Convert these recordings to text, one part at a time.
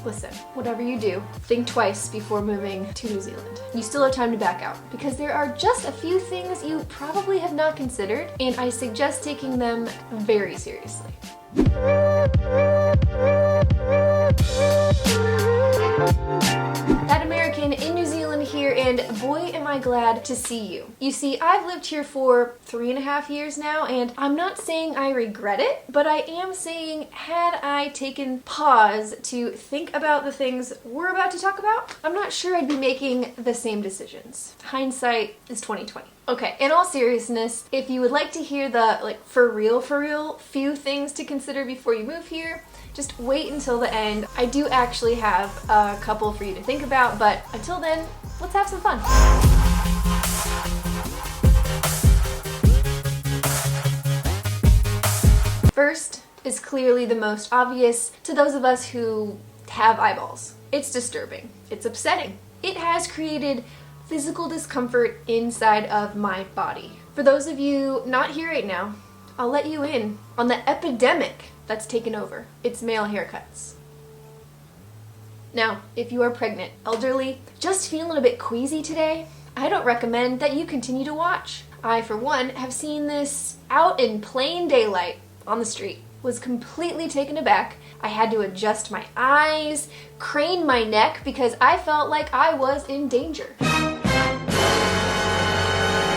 Listen, whatever you do, think twice before moving to New Zealand. You still have time to back out because there are just a few things you probably have not considered, and I suggest taking them very seriously. That American in New Zealand here, and boy am I glad to see you. You see, I've lived here for 3.5 years now, and I'm not saying I regret it, but I am saying had I taken pause to think about the things we're about to talk about, I'm not sure I'd be making the same decisions. Hindsight is 20/20. Okay, in all seriousness, if you would like to hear the for real few things to consider before you move here, just wait until the end. I do actually have a couple for you to think about, but until then, let's have some fun. First is clearly the most obvious to those of us who have eyeballs. It's disturbing. It's upsetting. It has created physical discomfort inside of my body. For those of you not here right now, I'll let you in on the epidemic that's taken over. It's male haircuts. Now, if you are pregnant, elderly, just feeling a bit queasy today, I don't recommend that you continue to watch. I, for one, have seen this out in plain daylight on the street. Was completely taken aback. I had to adjust my eyes, crane my neck because I felt like I was in danger.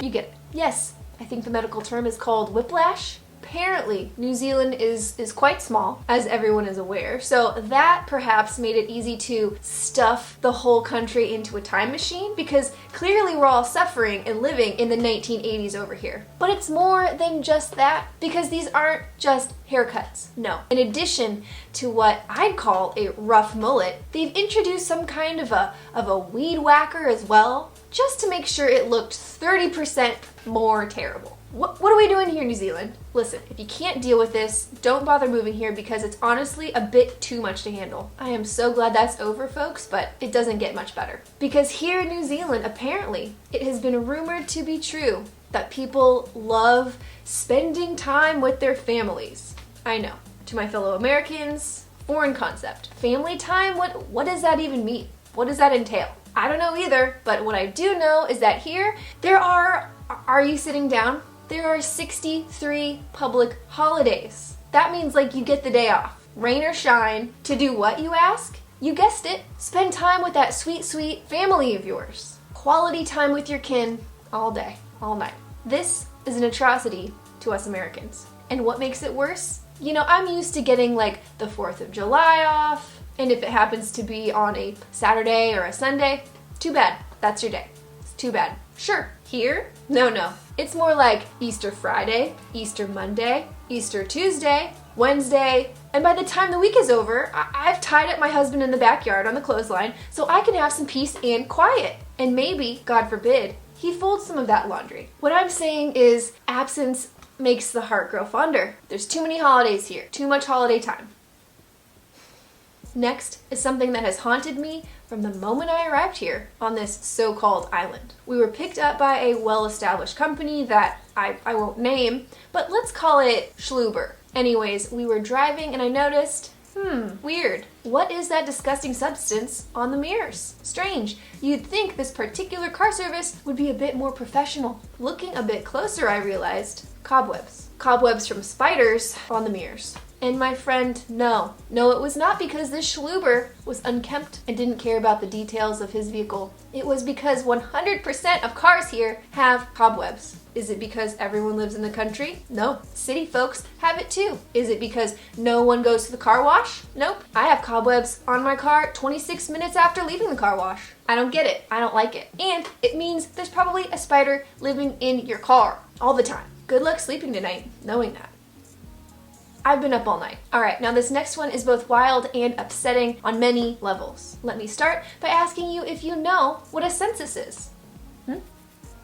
You get it. Yes, I think the medical term is called whiplash. Apparently, New Zealand is quite small, as everyone is aware, so that perhaps made it easy to stuff the whole country into a time machine because clearly we're all suffering and living in the 1980s over here. But it's more than just that, because these aren't just haircuts. No. In addition to what I'd call a rough mullet, they've introduced some kind of a weed whacker as well, just to make sure it looked 30% more terrible. What are we doing here in New Zealand? Listen, if you can't deal with this, don't bother moving here because it's honestly a bit too much to handle. I am so glad that's over, folks, but it doesn't get much better. Because here in New Zealand, apparently, it has been rumored to be true that people love spending time with their families. I know. To my fellow Americans, foreign concept. Family time? What does that even mean? What does that entail? I don't know either, but what I do know is that here, are you sitting down? There are 63 public holidays. That means you get the day off, rain or shine, to do what, you ask? You guessed it, spend time with that sweet, sweet family of yours. Quality time with your kin all day, all night. This is an atrocity to us Americans. And what makes it worse? You know, I'm used to getting the 4th of July off, and if it happens to be on a Saturday or a Sunday, too bad, that's your day. It's too bad. Sure, here? No. It's more like Easter Friday, Easter Monday, Easter Tuesday, Wednesday, and by the time the week is over, I've tied up my husband in the backyard on the clothesline so I can have some peace and quiet. And maybe, God forbid, he folds some of that laundry. What I'm saying is absence makes the heart grow fonder. There's too many holidays here, too much holiday time. Next is something that has haunted me from the moment I arrived here on this so-called island. We were picked up by a well-established company that I won't name, but let's call it Schluber. Anyways, we were driving and I noticed, weird. What is that disgusting substance on the mirrors? Strange. You'd think this particular car service would be a bit more professional. Looking a bit closer, I realized cobwebs. Cobwebs from spiders on the mirrors. And my friend, no, it was not because this Schluber was unkempt and didn't care about the details of his vehicle. It was because 100% of cars here have cobwebs. Is it because everyone lives in the country? No. City folks have it too. Is it because no one goes to the car wash? Nope. I have cobwebs on my car 26 minutes after leaving the car wash. I don't get it. I don't like it. And it means there's probably a spider living in your car all the time. Good luck sleeping tonight knowing that. I've been up all night. Alright, now this next one is both wild and upsetting on many levels. Let me start by asking you if you know what a census is.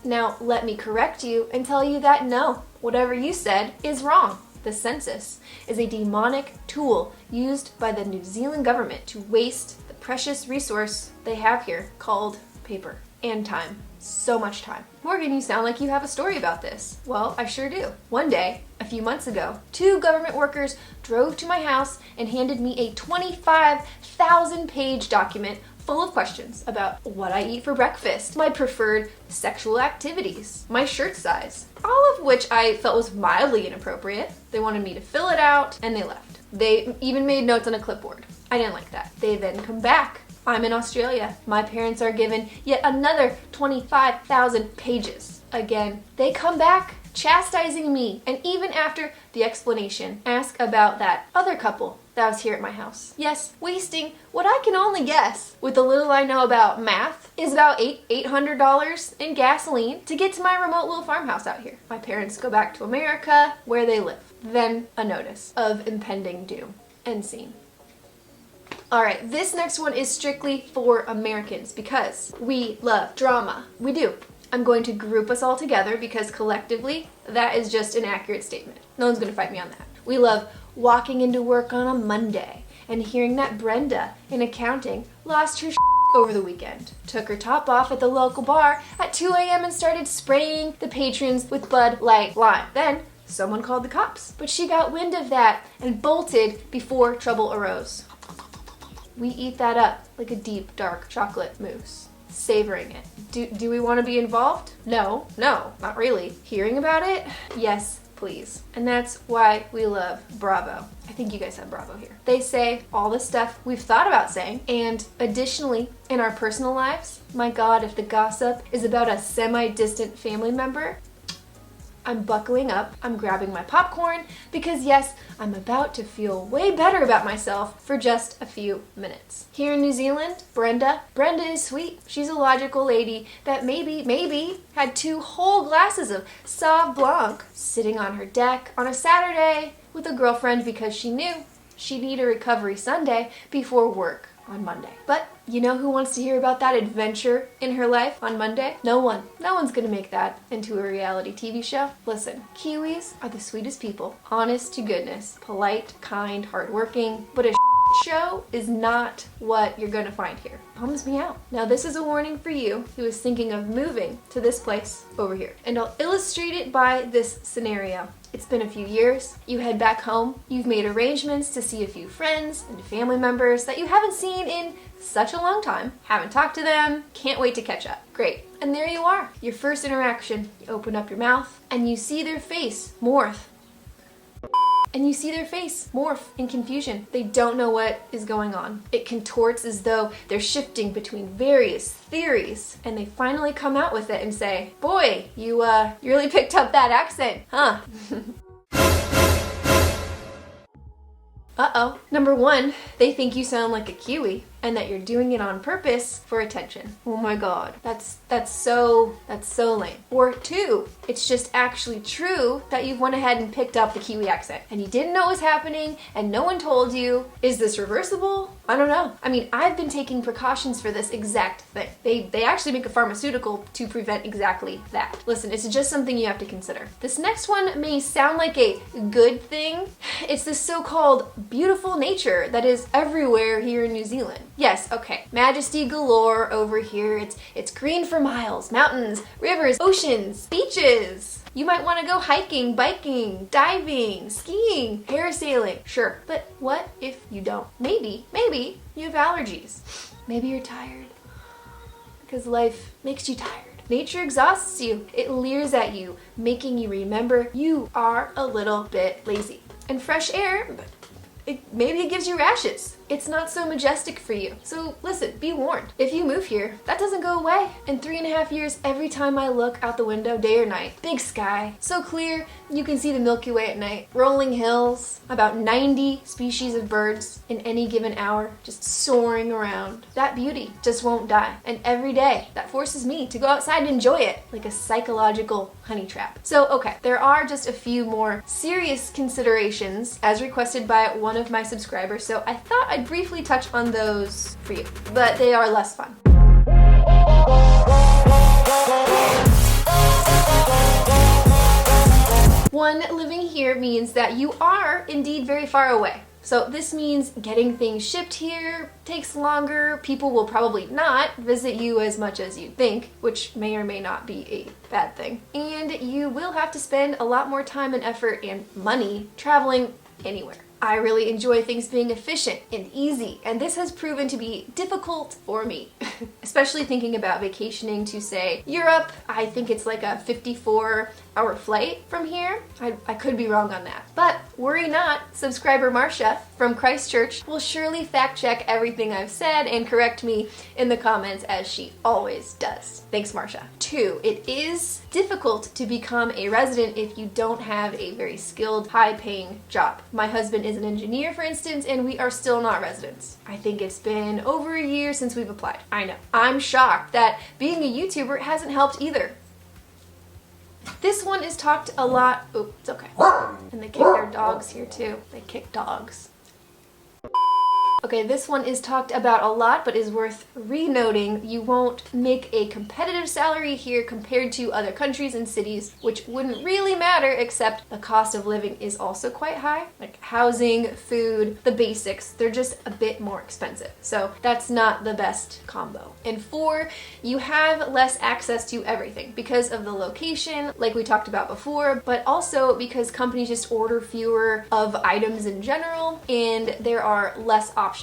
Now, let me correct you and tell you that no, whatever you said is wrong. The census is a demonic tool used by the New Zealand government to waste the precious resource they have here called paper. and time. So much time. Morgan, you sound like you have a story about this. Well, I sure do. One day, a few months ago, 2 government workers drove to my house and handed me a 25,000-page document full of questions about what I eat for breakfast, my preferred sexual activities, my shirt size, all of which I felt was mildly inappropriate. They wanted me to fill it out, and they left. They even made notes on a clipboard. I didn't like that. They then come back. I'm in Australia. My parents are given yet another 25,000 pages. Again, they come back chastising me, and even after the explanation, ask about that other couple that was here at my house. Yes, wasting what I can only guess, with the little I know about math, is about $800 in gasoline to get to my remote little farmhouse out here. My parents go back to America, where they live. Then a notice of impending doom. End scene. Alright, this next one is strictly for Americans because we love drama. We do. I'm going to group us all together because collectively, that is just an accurate statement. No one's going to fight me on that. We love walking into work on a Monday and hearing that Brenda in accounting lost her over the weekend, took her top off at the local bar at 2 a.m. and started spraying the patrons with Bud Light Lime. Then, someone called the cops, but she got wind of that and bolted before trouble arose. We eat that up like a deep, dark chocolate mousse, savoring it. Do we want to be involved? No, not really. Hearing about it? Yes, please. And that's why we love Bravo. I think you guys have Bravo here. They say all the stuff we've thought about saying, and additionally, in our personal lives, my God, if the gossip is about a semi-distant family member, I'm buckling up, I'm grabbing my popcorn, because yes, I'm about to feel way better about myself for just a few minutes. Here in New Zealand, Brenda is sweet. She's a logical lady that maybe had 2 whole glasses of Sauv Blanc sitting on her deck on a Saturday with a girlfriend because she knew she'd need a recovery Sunday before work on Monday. But you know who wants to hear about that adventure in her life on Monday? No one. No one's gonna make that into a reality TV show. Listen, Kiwis are the sweetest people, honest to goodness, polite, kind, hardworking, but a show is not what you're gonna find here. Bums me out. Now this is a warning for you who is thinking of moving to this place over here. And I'll illustrate it by this scenario. It's been a few years, you head back home, you've made arrangements to see a few friends and family members that you haven't seen in such a long time, haven't talked to them, can't wait to catch up. Great. And there you are, your first interaction. You open up your mouth and you see their face morph. And you see their face morph in confusion. They don't know what is going on. It contorts as though they're shifting between various theories, and they finally come out with it and say, boy, you really picked up that accent, huh? Uh-oh. Number 1, they think you sound like a Kiwi and that you're doing it on purpose for attention. Oh my God, that's so lame. Or 2, it's just actually true that you've went ahead and picked up the Kiwi accent and you didn't know what was happening and no one told you. Is this reversible? I don't know. I mean, I've been taking precautions for this exact thing. They actually make a pharmaceutical to prevent exactly that. Listen, it's just something you have to consider. This next one may sound like a good thing. It's this so-called beautiful nature that is everywhere here in New Zealand. Yes, okay, majesty galore over here. It's green for miles, mountains, rivers, oceans, beaches. You might want to go hiking, biking, diving, skiing, parasailing. Sure, but what if you don't? Maybe you have allergies. Maybe you're tired because life makes you tired. Nature exhausts you. It leers at you, making you remember you are a little bit lazy. And fresh air, maybe it gives you rashes. It's not so majestic for you. So listen, be warned. If you move here, that doesn't go away. In 3.5 years, every time I look out the window, day or night, big sky, so clear, you can see the Milky Way at night. Rolling hills, about 90 species of birds in any given hour, just soaring around. That beauty just won't die. And every day, that forces me to go outside and enjoy it, like a psychological honey trap. So, okay, there are just a few more serious considerations as requested by one of my subscribers, so I thought I'd briefly touch on those for you, but they are less fun. One, living here means that you are indeed very far away. So this means getting things shipped here takes longer. People will probably not visit you as much as you think, which may or may not be a bad thing. And you will have to spend a lot more time and effort and money traveling anywhere. I really enjoy things being efficient and easy, and this has proven to be difficult for me, especially thinking about vacationing to, say, Europe. I think it's like a 54-hour flight from here. I could be wrong on that. But worry not, subscriber Marcia from Christchurch will surely fact check everything I've said and correct me in the comments, as she always does. Thanks, Marcia. 2, it is difficult to become a resident if you don't have a very skilled, high-paying job. My husband is an engineer, for instance, and we are still not residents. I think it's been over a year since we've applied. I know. I'm shocked that being a YouTuber hasn't helped either. This one is talked a lot. Oh, it's okay. And they kick their dogs here too. They kick dogs. Okay, this one is talked about a lot, but is worth re-noting. You won't make a competitive salary here compared to other countries and cities, which wouldn't really matter, except the cost of living is also quite high. Like housing, food, the basics, they're just a bit more expensive. So that's not the best combo. And 4, you have less access to everything because of the location, like we talked about before, but also because companies just order fewer of items in general, and there are less options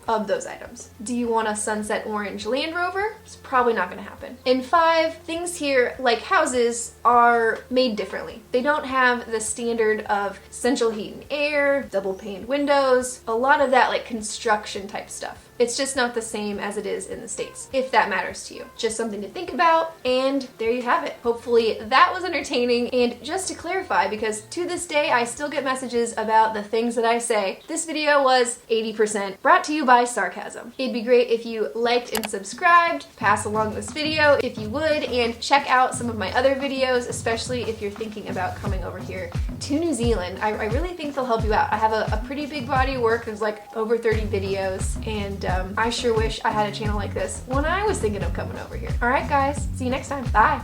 of those items. Do you want a sunset orange Land Rover? It's probably not gonna happen. And 5, things here, like houses, are made differently. They don't have the standard of central heat and air, double paned windows, a lot of that like construction type stuff. It's just not the same as it is in the States, if that matters to you. Just something to think about, and there you have it. Hopefully that was entertaining. And just to clarify, because to this day I still get messages about the things that I say, this video was 80% brought to you by sarcasm. It'd be great if you liked and subscribed, pass along this video if you would, and check out some of my other videos, especially if you're thinking about coming over here to New Zealand. I really think they'll help you out. I have a pretty big body of work. There's like over 30 videos, and I sure wish I had a channel like this when I was thinking of coming over here. All right, guys, see you next time. Bye.